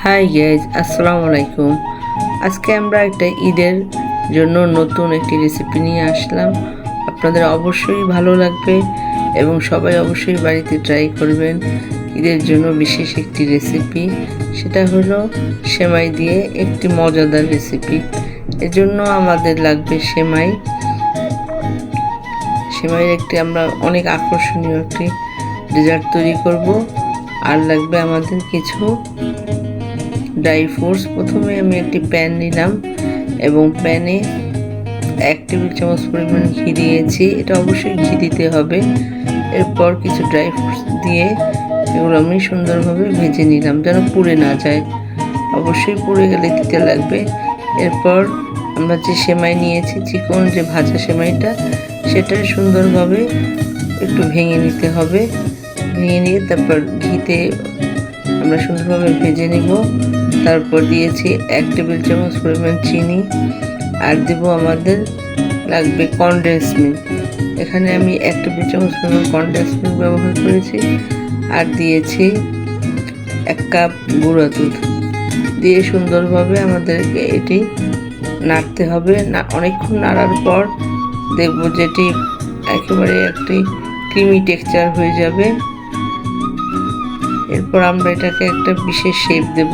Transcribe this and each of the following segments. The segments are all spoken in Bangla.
হাই গাইজ, আসসালামু আলাইকুম। আজকে আমরা একটা ঈদের জন্য নতুন একটি রেসিপি নিয়ে আসলাম। আপনাদের অবশ্যই ভালো লাগবে এবং সবাই অবশ্যই বাড়িতে ট্রাই করবেন। ঈদের জন্য বিশেষ একটি রেসিপি, সেটা হলো সেমাই দিয়ে একটি মজাদার রেসিপি। এর জন্য আমাদের লাগবে সেমাইয়ের একটি আমরা অনেক আকর্ষণীয় একটি ডেজার্ট তৈরি করব। আর লাগবে আমাদের কিছু ড্রাই ফ্রুটস। প্রথমে আমি একটি প্যান নিলাম এবং প্যানে 1 টেবিল চামচ পরিমাণ ঘি দিয়েছি। এটা অবশ্যই ঘি দিতে হবে। এরপর কিছু ড্রাই ফ্রুটস দিয়ে এগুলো আমি সুন্দরভাবে ভেজে নিলাম, যেন পুড়ে না যায়। অবশ্যই পুড়ে গেলে দিতে লাগবে। এরপর আমরা যে সেমাই নিয়েছি, চিকন যে ভাজা সেমাইটা, সেটা সুন্দরভাবে একটু ভেঙে নিতে হবে। ভেঙে নিয়ে তারপর ঘিতে আমরা সুন্দরভাবে ভেজে নিব। তারপর দিয়েছি 1 টেবিল চামচ পরিমাণ চিনি, আর দেব আমাদের লাগবে কনডেন্স মিল্ক। এখানে আমি 1 টেবিল চামচ পরিমাণ কনডেন্স মিল্ক ব্যবহার করেছি। আর দিয়েছি 1 কাপ গুঁড়া দুধ দিয়ে সুন্দরভাবে আমাদেরকে এটি নাড়তে হবে। অনেকক্ষণ নাড়ার পর দেখব যেটি একেবারে একটি ক্রিমি টেক্সচার হয়ে যাবে। এরপর আমরা এটাকে একটা বিশেষ শেপ দেব।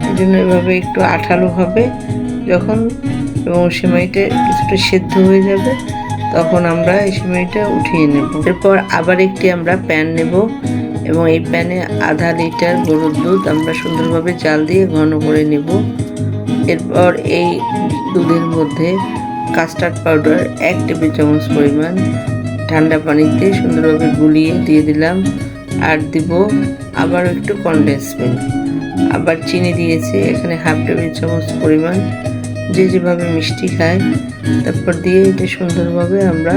এই জন্য এভাবে একটু আঠালো হবে। যখন এবং সেমাইটা কিছুটা সেদ্ধ হয়ে যাবে, তখন আমরা এই সেমাইটা উঠিয়ে নেব। এরপর আবার একটি আমরা প্যান নেব এবং এই প্যানে আধা লিটার গরুর দুধ আমরা সুন্দরভাবে জাল দিয়ে ঘন করে নেব। এরপর এই দুধের মধ্যে কাস্টার্ড পাউডার 1 টেবিল চামচ পরিমাণ ঠান্ডা পানিতে সুন্দরভাবে গুলিয়ে দিয়ে দিলাম। আর দিব আবার একটু কনডেন্স মিল্ক। আবার চিনি দিয়েছি এখানে 1/2 টেবিল চামচ পরিমাণ, যে যেভাবে মিষ্টি খায়। তারপর দিয়ে এটা সুন্দরভাবে আমরা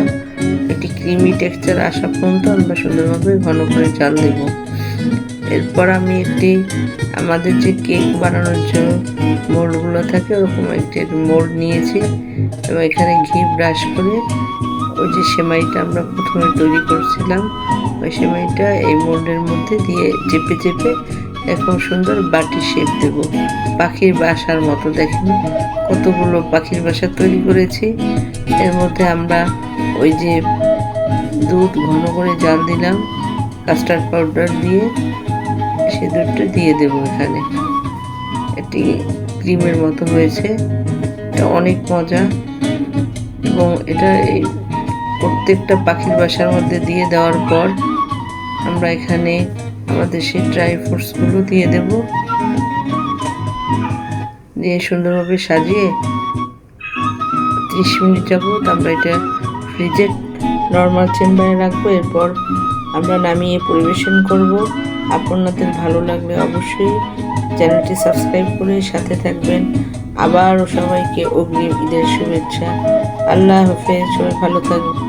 একটি ক্রিমি টেক্সচার আসা পর্যন্ত আমরা সুন্দরভাবে ঘন করে জাল দেব। এরপর আমি একটি আমাদের যে কেক বানানোর জন্য মোল্ডগুলো থাকে, ওরকম একটি মোল্ড নিয়েছি এবং এখানে ঘি ব্রাশ করে ওই যে সেমাইটা আমরা প্রথমে তৈরি করছিলাম, ওই সেমাইটা এই মোল্ডের মধ্যে দিয়ে চেপে চেপে এখন সুন্দর বাটি শেপ দেব, পাখির বাসার মতো। দেখেন কতগুলো পাখির বাসা তৈরি করেছি। এর মধ্যে আমরা ওই যে দুধ ঘন করে জাল দিলাম কাস্টার্ড পাউডার দিয়ে, সে দুধটা দিয়ে দেব এখানে। এটি ক্রিমের মতো হয়েছে। এটা অনেক মজা এবং এটা এই প্রত্যেকটা পাখির বাসার মধ্যে দিয়ে দেওয়ার পর আমরা এখানে আমাদের সেই ড্রাই ফ্রুটসগুলো দিয়ে দেব। দিয়ে সুন্দরভাবে সাজিয়ে 30 মিনিট যাবত আমরা এটা ফ্রিজে নর্মাল চেম্বারে রাখবো। এরপর আমরা নামিয়ে পরিবেশন করব। আপনাদের ভালো লাগলে অবশ্যই চ্যানেলটি সাবস্ক্রাইব করে সাথে থাকবেন। আবারও সবাইকে অগ্রিম ঈদের শুভেচ্ছা। আল্লাহ হাফেজ, সবাই ভালো থাকবেন।